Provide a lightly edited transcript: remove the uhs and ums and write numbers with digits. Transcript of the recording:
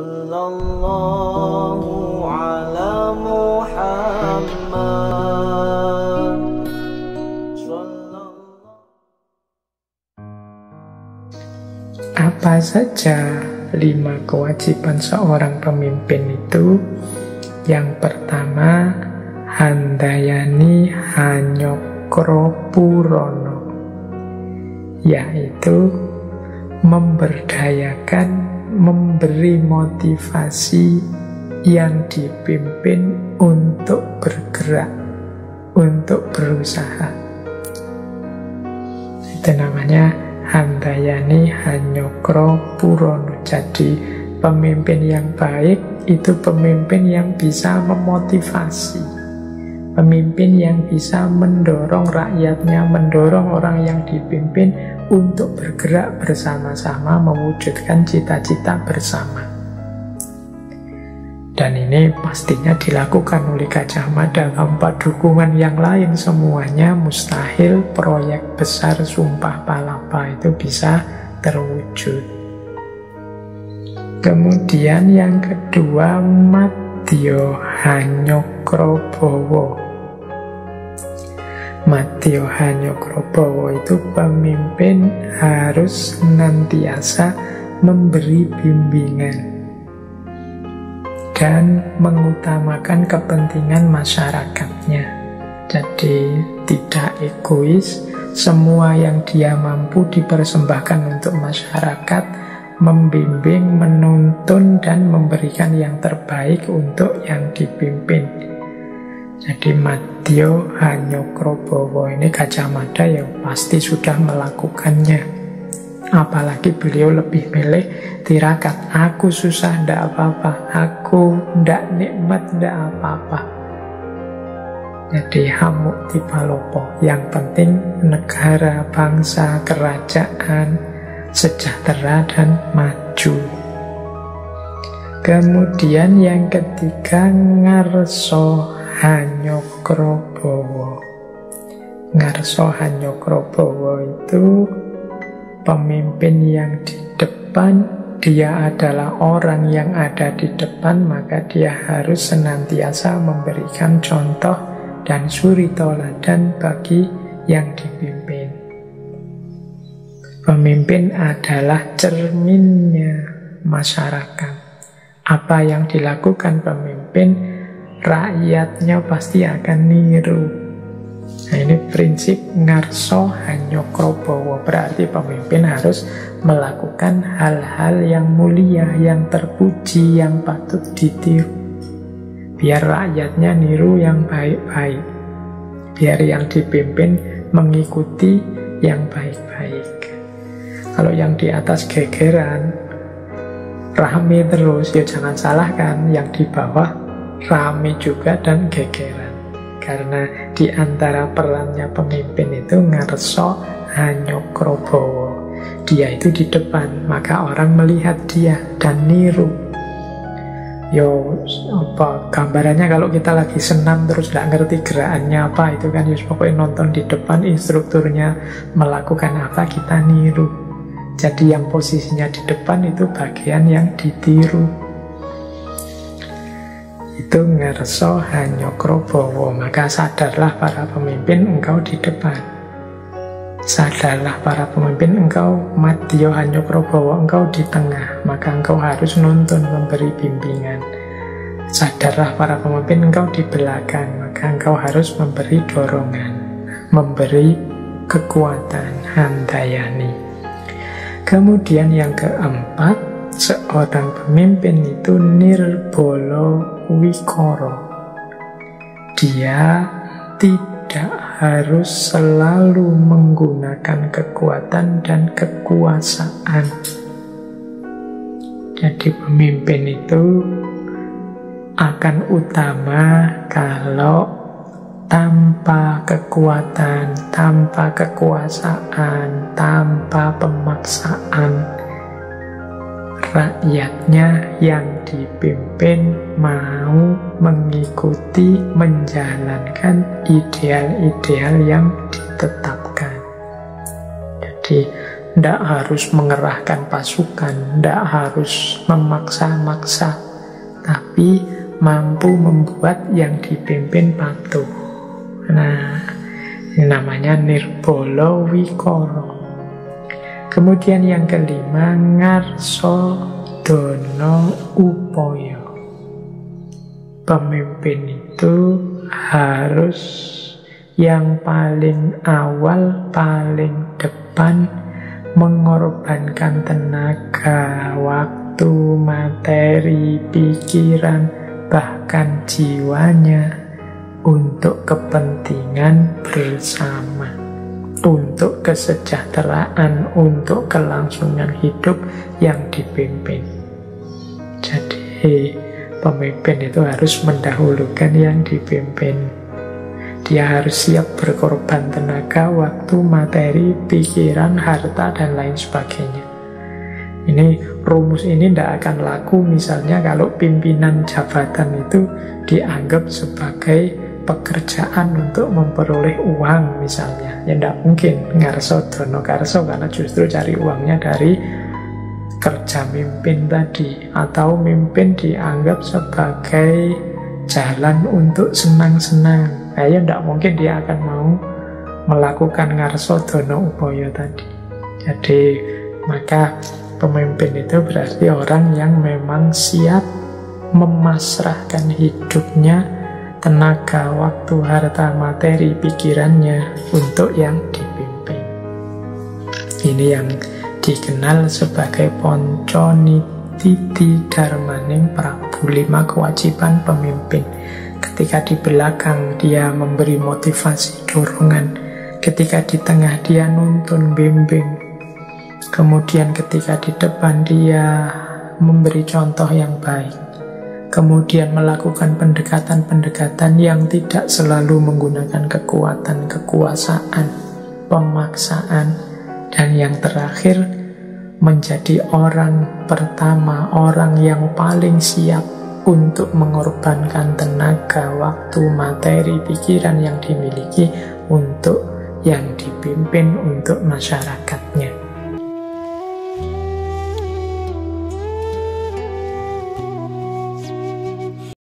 Sallallahu ala Muhammad. Apa saja 5 kewajiban seorang pemimpin itu? Yang pertama, handayani hanyokro purono, yaitu memberdayakan, memberi motivasi yang dipimpin untuk bergerak, untuk berusaha. Itu namanya handayani hanyokro purono. Jadi pemimpin yang baik itu pemimpin yang bisa memotivasi, pemimpin yang bisa mendorong rakyatnya, mendorong orang yang dipimpin untuk bergerak bersama-sama mewujudkan cita-cita bersama. Dan ini pastinya dilakukan oleh Gajah Mada. Tanpa dukungan yang lain semuanya mustahil proyek besar Sumpah Palapa itu bisa terwujud. Kemudian yang kedua, Madya Hanyokrobowo. Madya Hanyokrobowo itu pemimpin harus senantiasa memberi bimbingan dan mengutamakan kepentingan masyarakatnya. Jadi tidak egois, semua yang dia mampu dipersembahkan untuk masyarakat, membimbing, menuntun, dan memberikan yang terbaik untuk yang dipimpin. Jadi Madya Hanyokrobowo ini Gajah Mada ya pasti sudah melakukannya. Apalagi beliau lebih milih tirakat, aku susah ndak apa-apa, aku ndak nikmat ndak apa-apa. Jadi hamuk tipalopo, yang penting negara, bangsa, kerajaan sejahtera dan maju. Kemudian yang ketiga, Ngarso Hanyokrobowo. Ngarso Hanyokrobowo itu pemimpin yang di depan, dia adalah orang yang ada di depan, maka dia harus senantiasa memberikan contoh dan suri toladan bagi yang dipimpin. Pemimpin adalah cerminnya masyarakat. Apa yang dilakukan pemimpin, rakyatnya pasti akan niru. Nah, ini prinsip Ngarso Hanyokrobowo. Berarti pemimpin harus melakukan hal-hal yang mulia, yang terpuji, yang patut ditiru, biar rakyatnya niru yang baik-baik, biar yang dipimpin mengikuti yang baik-baik. Kalau yang di atas gegeran, rame terus, ya jangan salahkan yang di bawah rame juga dan gegeran. Karena di antara perannya pemimpin itu Ngarso Hanyokrobowo. Dia itu di depan, maka orang melihat dia dan niru. Yo, apa gambarannya kalau kita lagi senam terus tidak ngerti gerakannya apa, itu kan pokoknya nonton di depan, instrukturnya melakukan apa, kita niru. Jadi yang posisinya di depan itu bagian yang ditiru. Itu Ngarso Hanyokrobowo. Maka sadarlah para pemimpin, engkau di depan. Sadarlah para pemimpin, engkau Madya Hanyokrobowo, engkau di tengah. Maka engkau harus nuntun, memberi bimbingan. Sadarlah para pemimpin, engkau di belakang. Maka engkau harus memberi dorongan, memberi kekuatan, handayani. Kemudian yang keempat, seorang pemimpin itu Nirbolo Wikoro. Dia tidak harus selalu menggunakan kekuatan dan kekuasaan. Jadi pemimpin itu akan utama kalau tanpa kekuatan, tanpa kekuasaan, tanpa pemaksaan, rakyatnya yang dipimpin mau mengikuti, menjalankan ideal-ideal yang ditetapkan. Jadi Tidak harus mengerahkan pasukan, tidak harus memaksa-maksa, tapi mampu membuat yang dipimpin patuh. Nah, ini namanya nirbala wikara. Kemudian yang kelima, ngarsa dana upaya. Pemimpin itu harus yang paling awal, paling depan mengorbankan tenaga, waktu, materi, pikiran, bahkan jiwanya untuk kepentingan bersama, untuk kesejahteraan, untuk kelangsungan hidup yang dipimpin. Jadi pemimpin itu harus mendahulukan yang dipimpin. Dia harus siap berkorban tenaga, waktu, materi, pikiran, harta, dan lain sebagainya. Ini rumus ini tidak akan laku misalnya kalau pimpinan jabatan itu dianggap sebagai pekerjaan untuk memperoleh uang misalnya. Ya tidak mungkin ngarso dono karso, karena justru cari uangnya dari kerja mimpin tadi. Atau mimpin dianggap sebagai jalan untuk senang-senang. Ya tidak mungkin dia akan mau melakukan ngarso dono upaya tadi. Jadi maka pemimpin itu berarti orang yang memang siap memasrahkan hidupnya, tenaga, waktu, harta, materi, pikirannya untuk yang dipimpin. Ini yang dikenal sebagai ponco nititi darmaning Prabu, 5 kewajiban pemimpin. Ketika di belakang dia memberi motivasi, dorongan. Ketika di tengah dia nuntun, bimbing. Kemudian ketika di depan dia memberi contoh yang baik. Kemudian melakukan pendekatan-pendekatan yang tidak selalu menggunakan kekuatan, kekuasaan, pemaksaan. Dan yang terakhir, menjadi orang pertama, orang yang paling siap untuk mengorbankan tenaga, waktu, materi, pikiran yang dimiliki untuk yang dipimpin, untuk masyarakatnya.